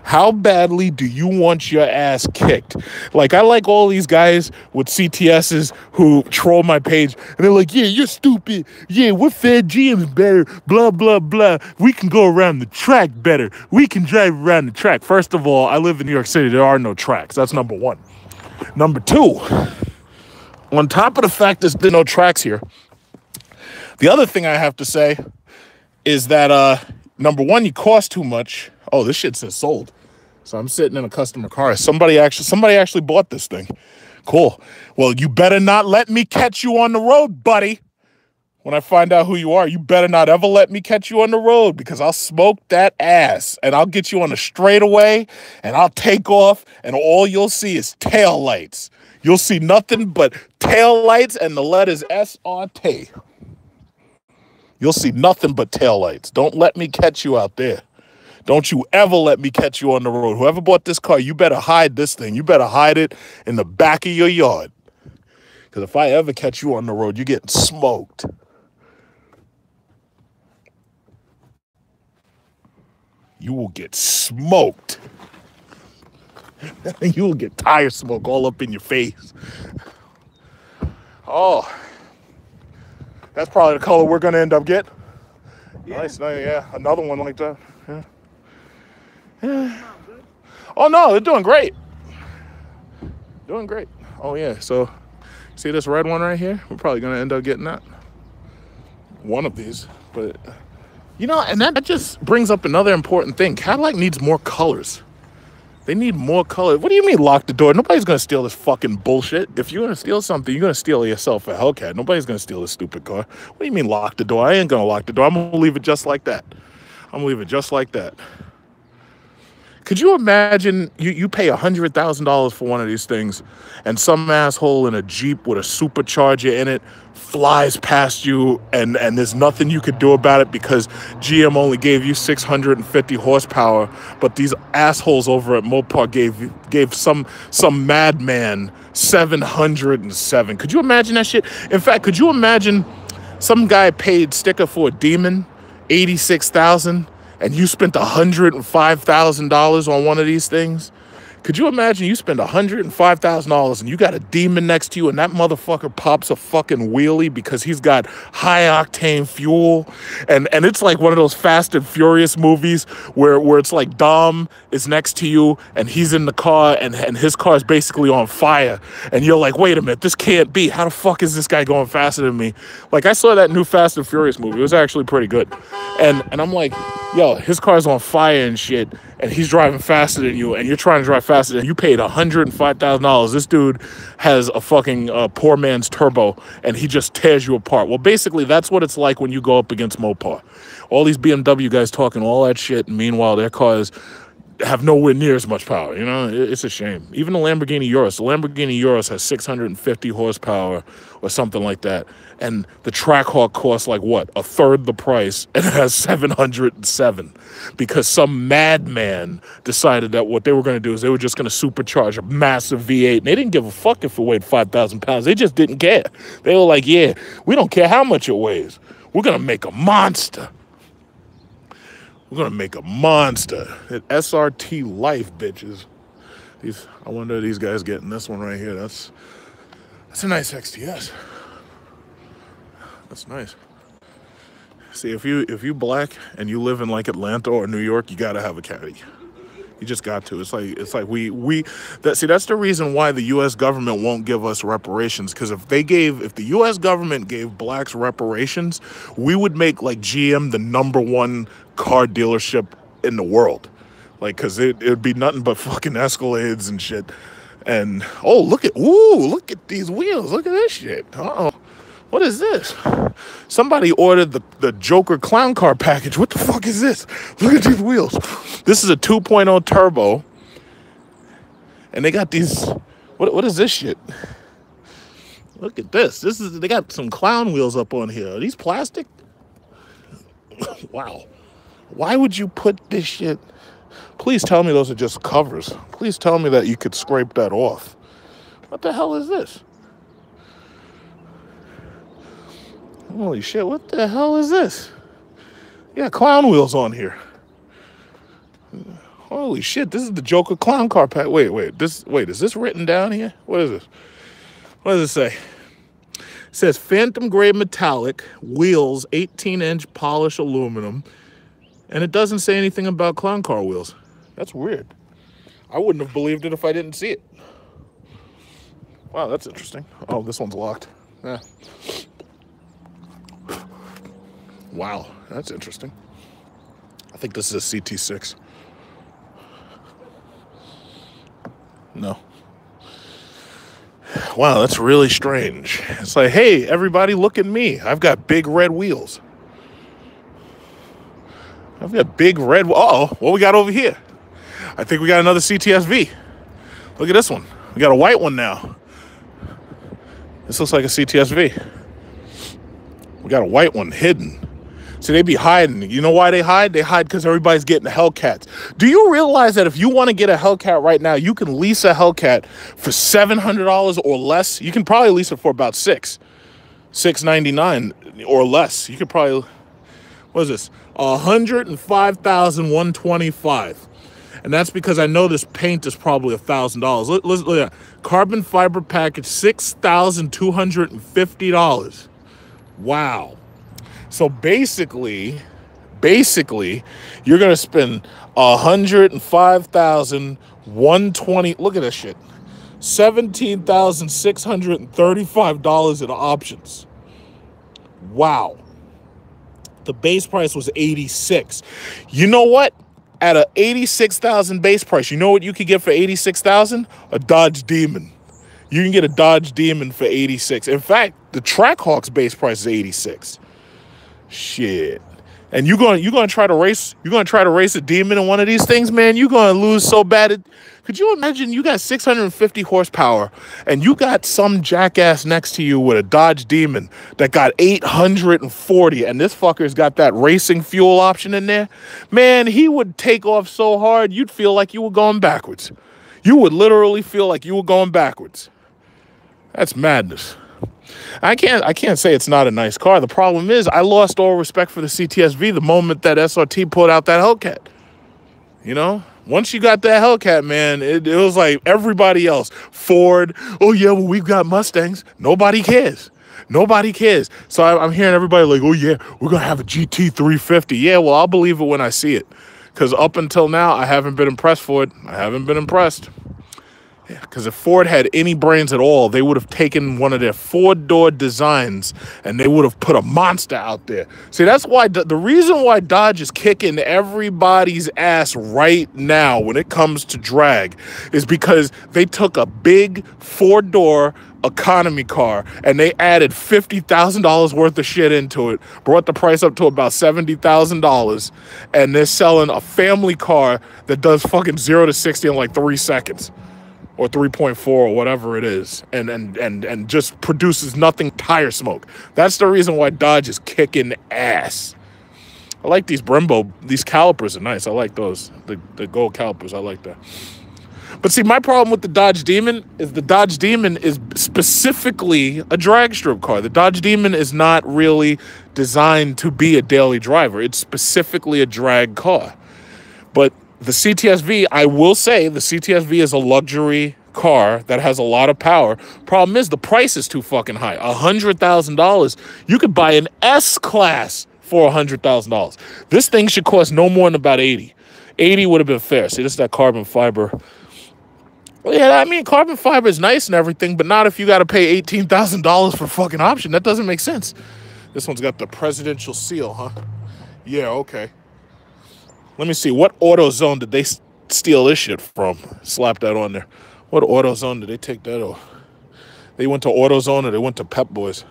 Speaker 1: How badly do you want your ass kicked? Like, I like all these guys with CTSs who troll my page, and they're like, yeah, you're stupid. Yeah, we're Fed GM's better. Blah, blah, blah. We can go around the track better. We can drive around the track. First of all, I live in New York City. There are no tracks. That's number one. Number two, on top of the fact that there's no tracks here, the other thing I have to say is that, number one, you cost too much. Oh, this shit says sold. So I'm sitting in a customer car. Somebody actually bought this thing. Cool. Well, you better not let me catch you on the road, buddy. When I find out who you are, you better not ever let me catch you on the road, because I'll smoke that ass and I'll get you on a straightaway and I'll take off and all you'll see is tail lights. You'll see nothing but tail lights and the letters SRT. You'll see nothing but tail lights. Don't let me catch you out there. Don't you ever let me catch you on the road. Whoever bought this car, you better hide this thing. You better hide it in the back of your yard. Because if I ever catch you on the road, you're getting smoked. You will get smoked. You will get tire smoke all up in your face. Oh, that's probably the color we're gonna end up getting. Yeah. Nice, yeah, another one like that. Yeah. Yeah. Oh no, they're doing great. Doing great. Oh yeah, so see this red one right here? We're probably gonna end up getting that. One of these, but you know, and that just brings up another important thing. Cadillac needs more colors. They need more color. What do you mean lock the door? Nobody's gonna steal this fucking bullshit. If you're gonna steal something, you're gonna steal yourself a Hellcat. Nobody's gonna steal this stupid car. What do you mean lock the door? I ain't gonna lock the door. I'm gonna leave it just like that. I'm gonna leave it just like that. Could you imagine you pay $100,000 for one of these things and some asshole in a Jeep with a supercharger in it flies past you and there's nothing you could do about it because GM only gave you 650 horsepower, but these assholes over at Mopar gave some madman 707. Could you imagine that shit? In fact, could you imagine some guy paid sticker for a Demon, 86,000, and you spent $105,000 on one of these things? Could you imagine you spend $105,000 and you got a Demon next to you and that motherfucker pops a fucking wheelie because he's got high octane fuel, and it's like one of those Fast and Furious movies where it's like Dom is next to you and he's in the car and his car is basically on fire and you're like, wait a minute, this can't be. How the fuck is this guy going faster than me? Like, I saw that new Fast and Furious movie. It was actually pretty good. And I'm like, yo, his car's on fire and shit, and he's driving faster than you, and you're trying to drive faster than you. Paid $105,000. This dude has a fucking poor man's turbo, and he just tears you apart. Well, basically, that's what it's like when you go up against Mopar. All these BMW guys talking all that shit, and meanwhile, their cars have nowhere near as much power. You know, it's a shame. Even the Lamborghini Urus has 650 horsepower or something like that. And the Trackhawk costs like what? A third the price, and it has 707 because some madman decided that what they were going to do is they were just going to supercharge a massive V8. And they didn't give a fuck if it weighed 5,000 pounds. They just didn't care. They were like, yeah, we don't care how much it weighs. We're going to make a monster. We're going to make a monster. At SRT life, bitches. I wonder if these guys getting this one right here. That's a nice XTS. That's nice. See, if you black and you live in like Atlanta or New York, you gotta have a Caddy. You just got to. It's like that's the reason why the U.S. government won't give us reparations. Because if the U.S. government gave blacks reparations, we would make like GM the #1 car dealership in the world. Like, because it would be nothing but fucking Escalades and shit. And oh, look at these wheels. Look at this shit. Uh-oh. What is this? Somebody ordered the Joker clown car package. What the fuck is this? Look at these wheels. This is a 2.0 turbo. And they got these, what is this shit? Look at this. They got some clown wheels up on here. Are these plastic? Wow. Why would you put this shit? Please tell me those are just covers. Please tell me that you could scrape that off. What the hell is this? Holy shit, what the hell is this? You got clown wheels on here. Holy shit, this is the Joker clown car pack. Wait, is this written down here? What is this? What does it say? It says Phantom Gray Metallic, wheels, 18-inch polished aluminum, and it doesn't say anything about clown car wheels. That's weird. I wouldn't have believed it if I didn't see it. Wow, that's interesting. Oh, this one's locked. Yeah. Wow, that's interesting. I think this is a CT6. No. Wow, that's really strange. It's like, hey, everybody, look at me. I've got big red wheels. I've got big red... Uh-oh, what we got over here? I think we got another CTS-V. Look at this one. We got a white one now. This looks like a CTS-V. We got a white one hidden. So they be hiding. You know why they hide? They hide because everybody's getting the Hellcats. Do you realize that if you want to get a Hellcat right now, you can lease a Hellcat for $700 or less? You can probably lease it for about $699 or less. You could probably, what is this? $105,125. And that's because I know this paint is probably $1,000. Let's look at carbon fiber package, $6,250. Wow. So basically, you're gonna spend $105,120. Look at this shit. $17,635 in options. Wow. The base price was $86,000. You know what? At a $86,000 base price, you know what you could get for $86,000? A Dodge Demon. You can get a Dodge Demon for $86,000. In fact, the Trackhawk's base price is $86,000. Shit. And you're gonna try to race a Demon in one of these things, man. You're gonna lose so bad. Could you imagine you got 650 horsepower and you got some jackass next to you with a Dodge Demon that got 840, and this fucker's got that racing fuel option in there? Man, he would take off so hard you'd feel like you were going backwards. You would literally feel like you were going backwards. That's madness. I can't say it's not a nice car. The problem is I lost all respect for the CTS-V the moment that SRT pulled out that Hellcat. You know? Once you got that Hellcat, man, it was like everybody else. Ford, oh yeah, well, we've got Mustangs. Nobody cares. Nobody cares. So I'm hearing everybody like, oh yeah, we're going to have a GT350. Yeah, well, I'll believe it when I see it. Because up until now, I haven't been impressed for it. I haven't been impressed. Because if Ford had any brains at all, they would have taken one of their four-door designs and they would have put a monster out there. See, that's why the reason why Dodge is kicking everybody's ass right now when it comes to drag is because they took a big four-door economy car and they added $50,000 worth of shit into it, brought the price up to about $70,000, and they're selling a family car that does fucking 0 to 60 in like 3 seconds. Or 3.4 or whatever it is, and just produces nothing tire smoke. That's the reason why Dodge is kicking ass. I like these Brembo, these calipers are nice. I like those, the gold calipers, I like that. But see, my problem with the Dodge Demon is the Dodge Demon is specifically a drag strip car. The Dodge Demon is not really designed to be a daily driver. It's specifically a drag car. But the CTS-V, I will say, the CTS-V is a luxury car that has a lot of power. Problem is, the price is too fucking high. $100,000. You could buy an S-Class for $100,000. This thing should cost no more than about $80,000. $80,000 would have been fair. See, this is that carbon fiber. Well, yeah, I mean, carbon fiber is nice and everything, but not if you got to pay $18,000 for a fucking option. That doesn't make sense. This one's got the presidential seal, huh? Yeah, okay. Let me see. What AutoZone did they steal this shit from? Slap that on there. What AutoZone did they take that off? They went to AutoZone or they went to Pep Boys?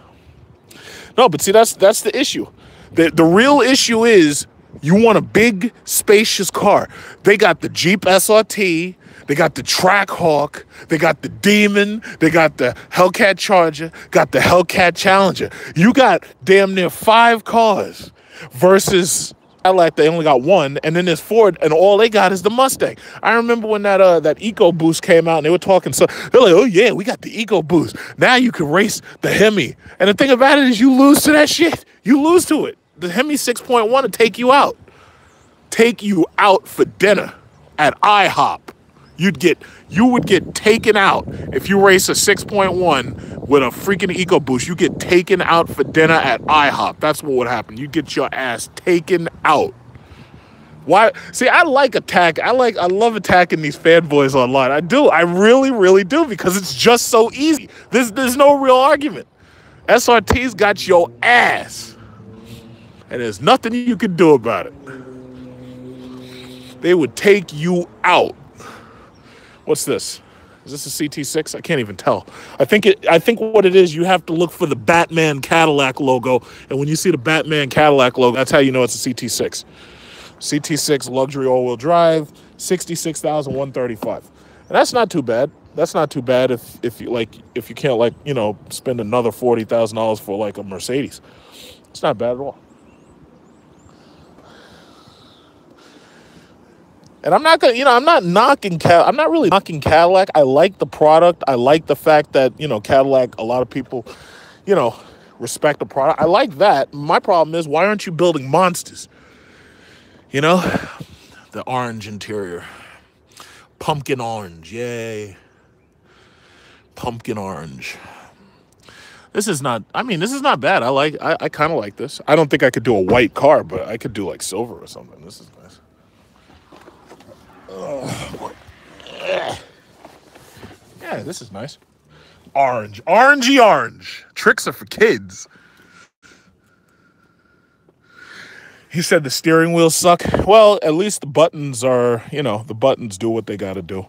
Speaker 1: No, but see, that's the issue. The real issue is you want a big, spacious car. They got the Jeep SRT. They got the Trackhawk. They got the Demon. They got the Hellcat Charger. Got the Hellcat Challenger. You got damn near 5 cars versus Cadillac, they only got 1, and then there's Ford, and all they got is the Mustang. I remember when that EcoBoost came out, and they were talking, so they're like, oh yeah, we got the EcoBoost. Now you can race the Hemi. And the thing about it is you lose to that shit. You lose to it. The Hemi 6.1 will take you out. Take you out for dinner at IHOP. You would get taken out if you race a 6.1 with a freaking EcoBoost. You get taken out for dinner at IHOP. That's what would happen. You get your ass taken out. Why? See, I like attack. I love attacking these fanboys online. I do. I really, really do, because it's just so easy. There's no real argument. SRT's got your ass, and there's nothing you can do about it. They would take you out. What's this? Is this a CT6? I can't even tell. I think what it is, you have to look for the Batman Cadillac logo, and when you see the Batman Cadillac logo, that's how you know it's a CT6. CT6 luxury all-wheel drive, $66,135. And that's not too bad. That's not too bad if you can't spend another $40,000 for like a Mercedes. It's not bad at all. And I'm not really knocking Cadillac. I like the product. I like the fact that, Cadillac, a lot of people, respect the product. I like that. My problem is, why aren't you building monsters? The orange interior. pumpkin orange. Yay. Pumpkin orange. This is not, I mean, this is not bad. I kind of like this. I don't think I could do a white car, but I could do like silver or something. This is nice. Yeah, this is nice. Orange. Orangey orange. Tricks are for kids. He said the steering wheels suck. Well, at least the buttons are, you know, the buttons do what they got to do.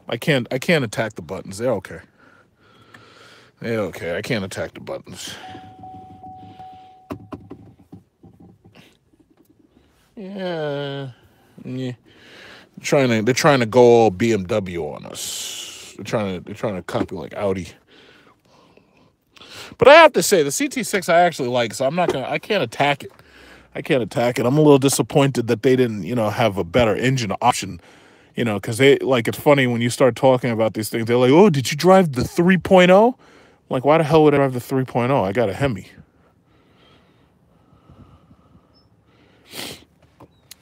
Speaker 1: I can't attack the buttons. They're okay. They're okay. I can't attack the buttons. Yeah. Yeah. They're trying to go all BMW on us. They're trying to copy like Audi. But I have to say the CT6 I actually like, so I can't attack it. I can't attack it. I'm a little disappointed that they didn't, you know, have a better engine option, you know, because they, like, it's funny when you start talking about these things. They're like, oh, did you drive the 3.0? Like, why the hell would I drive the 3.0? I got a Hemi.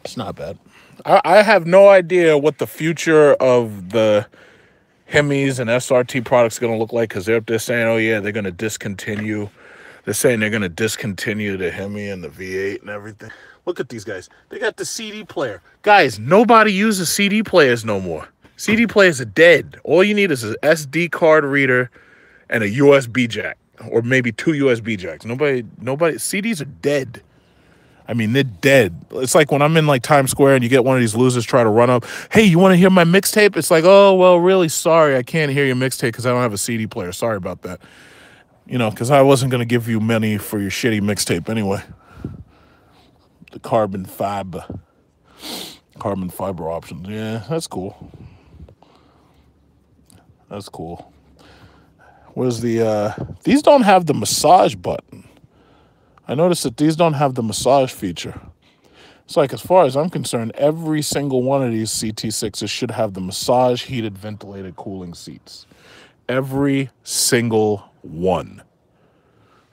Speaker 1: It's not bad. I have no idea what the future of the Hemis and SRT products are going to look like, because they're saying, oh, yeah, they're going to discontinue. They're saying they're going to discontinue the Hemi and the V8 and everything. Look at these guys. They got the CD player. Guys, nobody uses CD players no more. CD players are dead. All you need is an SD card reader and a USB jack, or maybe 2 USB jacks. Nobody, CDs are dead. I mean, they're dead. It's like when I'm in like Times Square and you get one of these losers try to run up, hey, you want to hear my mixtape? It's like, oh, well, really sorry. I can't hear your mixtape because I don't have a CD player. Sorry about that. You know, because I wasn't going to give you money for your shitty mixtape anyway. The carbon fiber options. Yeah, that's cool. That's cool. Where's the, these don't have the massage button. I noticed that these don't have the massage feature. It's like, as far as I'm concerned, every single one of these CT6s should have the massage heated ventilated cooling seats. Every single one.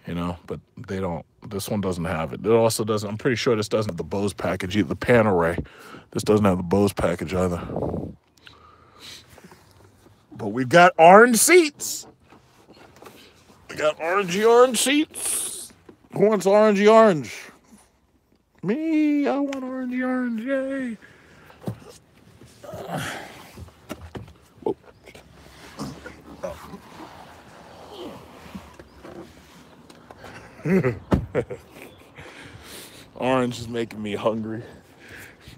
Speaker 1: You know, but they don't. This one doesn't have it. It also doesn't, I'm pretty sure this doesn't have the Bose package, the pan array. This doesn't have the Bose package either. But we've got orange seats. We got orangey orange seats. Who wants orangey orange? Me, I want orangey orange, yay. Whoa. Orange is making me hungry.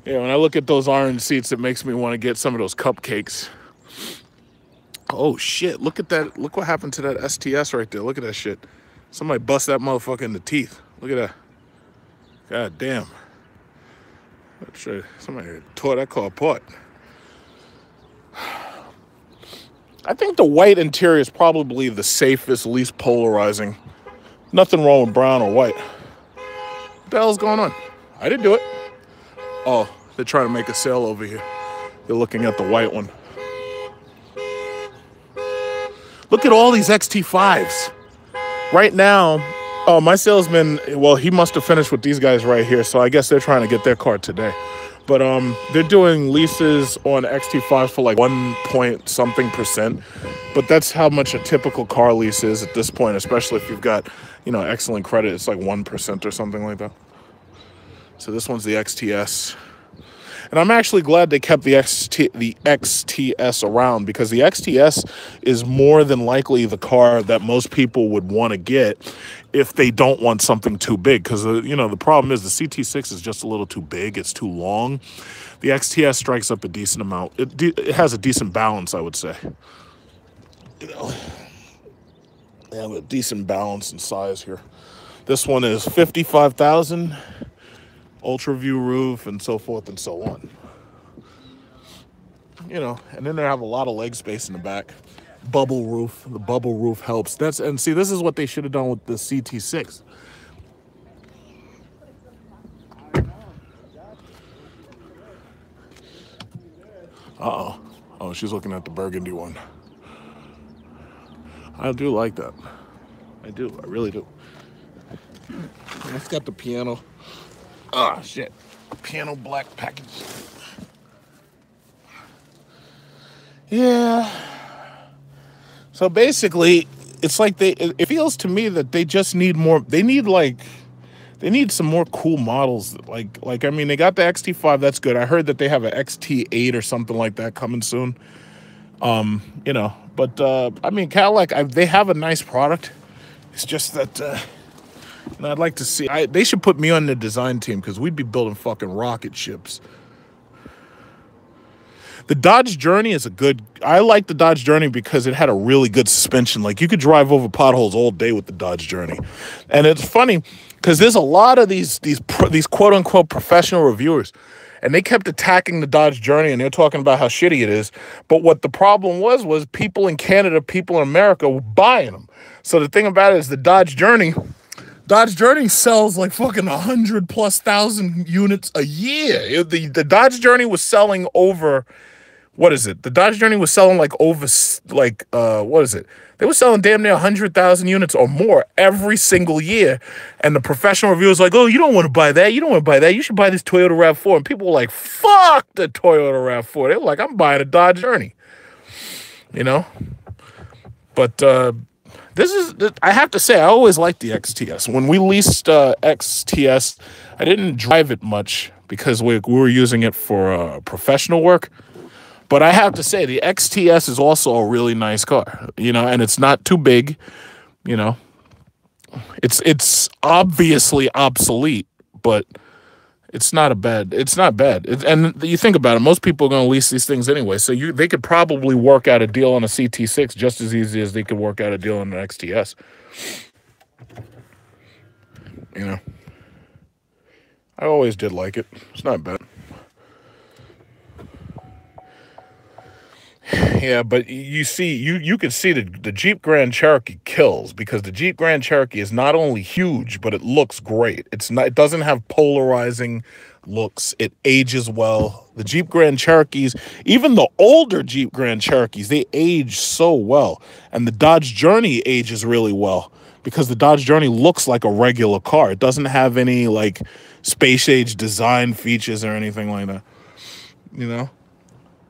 Speaker 1: Yeah, when I look at those orange seats, it makes me want to get some of those cupcakes. Oh shit, look at that. Look what happened to that STS right there. Look at that shit. Somebody bust that motherfucker in the teeth. Look at that. God damn. Somebody tore that car apart. I think the white interior is probably the safest, least polarizing. Nothing wrong with brown or white. What the hell's going on? I didn't do it. Oh, they're trying to make a sale over here. They're looking at the white one. Look at all these XT5s. Right now, oh, my salesman, well, he must have finished with these guys right here, so I guess they're trying to get their car today. But they're doing leases on XT5s for like 1-point-something%. But that's how much a typical car lease is at this point, especially if you've got, you know, excellent credit. It's like 1% or something like that. So this one's the XTS. And I'm actually glad they kept the XTS around, because the XTS is more than likely the car that most people would want to get if they don't want something too big. Because, you know, the problem is the CT6 is just a little too big. It's too long. The XTS strikes up a decent amount. It has a decent balance, I would say. You know, they have a decent balance in size here. This one is $55,000. Ultra view roof and so forth and so on. You know, and then they have a lot of leg space in the back. Bubble roof. The bubble roof helps. And see, this is what they should have done with the CT6. Uh-oh. Oh, she's looking at the burgundy one. I do like that. I do. I really do. It's got the piano. Ah, shit. Piano black package. Yeah. So basically, it's like it feels to me that they just need more. They need some more cool models. I mean, they got the XT5. That's good. I heard that they have an XT8 or something like that coming soon. You know, but I mean, Cadillac, they have a nice product. It's just that you know, I'd like to see. They should put me on the design team because we'd be building fucking rocket ships. The Dodge Journey is I like the Dodge Journey because it had a really good suspension. Like, you could drive over potholes all day with the Dodge Journey. And it's funny because there's a lot of these quote unquote professional reviewers, and they kept attacking the Dodge Journey, and they're talking about how shitty it is. But what the problem was people in Canada, people in America were buying them. So the thing about it is the Dodge Journey sells like fucking 100,000+ units a year. The Dodge Journey was selling over, what is it? The Dodge Journey was selling like over, what is it? They were selling damn near 100,000 units or more every single year. And the professional reviewers like, oh, you don't want to buy that. You don't want to buy that. You should buy this Toyota RAV4. And people were like, fuck the Toyota RAV4. They were like, I'm buying a Dodge Journey. You know? But I have to say, I always liked the XTS. When we leased XTS, I didn't drive it much because we were using it for professional work. But I have to say, the XTS is also a really nice car, you know, and it's not too big, you know. It's obviously obsolete, but it's not bad. And you think about it, most people are going to lease these things anyway, so they could probably work out a deal on a CT6 just as easy as they could work out a deal on an XTS. You know, I always did like it. It's not bad. Yeah, but you see, you can see the Jeep Grand Cherokee kills because the Jeep Grand Cherokee is not only huge, but it looks great. It doesn't have polarizing looks. It ages well. The Jeep Grand Cherokees, even the older Jeep Grand Cherokees, they age so well. And the Dodge Journey ages really well because the Dodge Journey looks like a regular car. It doesn't have any like space age design features or anything like that, you know?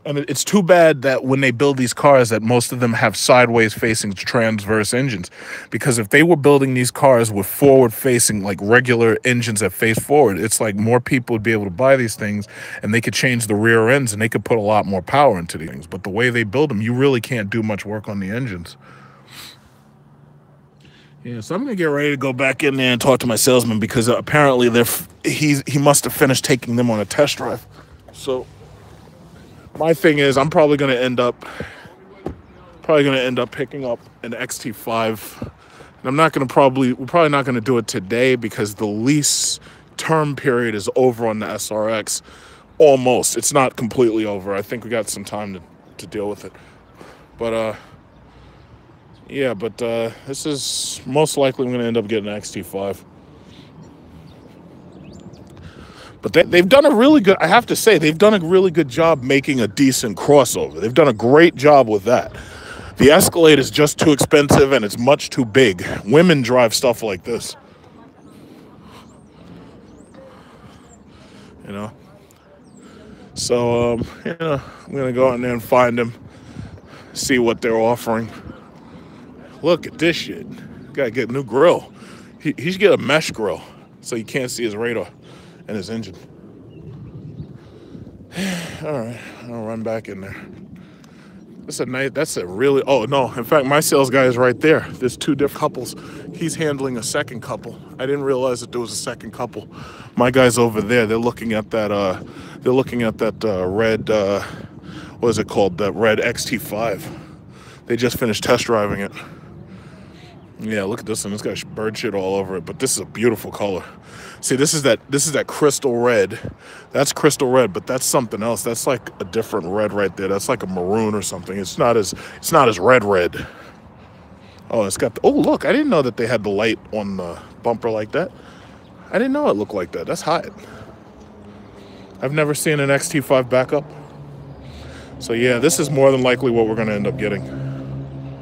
Speaker 1: And it's too bad that when they build these cars that most of them have sideways facing transverse engines, because if they were building these cars with forward facing like regular engines that face forward, it's like more people would be able to buy these things and they could change the rear ends and they could put a lot more power into these things. But the way they build them, you really can't do much work on the engines. Yeah, so I'm gonna get ready to go back in there and talk to my salesman because apparently he must have finished taking them on a test drive. So my thing is, I'm probably going to end up picking up an XT5. And we're probably not going to do it today because the lease term period is over on the SRX. Almost. It's not completely over. I think we got some time to deal with it. But yeah, but this is most likely I'm going to end up getting an XT5. But they've done a really good, I have to say, they've done a really good job making a decent crossover. They've done a great job with that. The Escalade is just too expensive and it's much too big. Women drive stuff like this. You know? So, you know, I'm going to go out there and find them, see what they're offering. Look at this shit. Gotta get a new grill. He should get a mesh grill so you can't see his radar and his engine. All right, I'll run back in there. That's a really, oh no, in fact, my sales guy is right there. There's two different couples. He's handling a second couple. I didn't realize that there was a second couple. My guy's over there. They're looking at that, red, what is it called? That red XT5. They just finished test driving it. Yeah, look at this one. It's got bird shit all over it, but this is a beautiful color. See, this is that crystal red. That's crystal red, but that's something else. That's like a different red right there. That's like a maroon or something. It's not as red. Oh, it's got oh look, I didn't know that they had the light on the bumper like that. I didn't know it looked like that. That's hot. I've never seen an XT5 backup. So yeah, this is more than likely what we're gonna end up getting.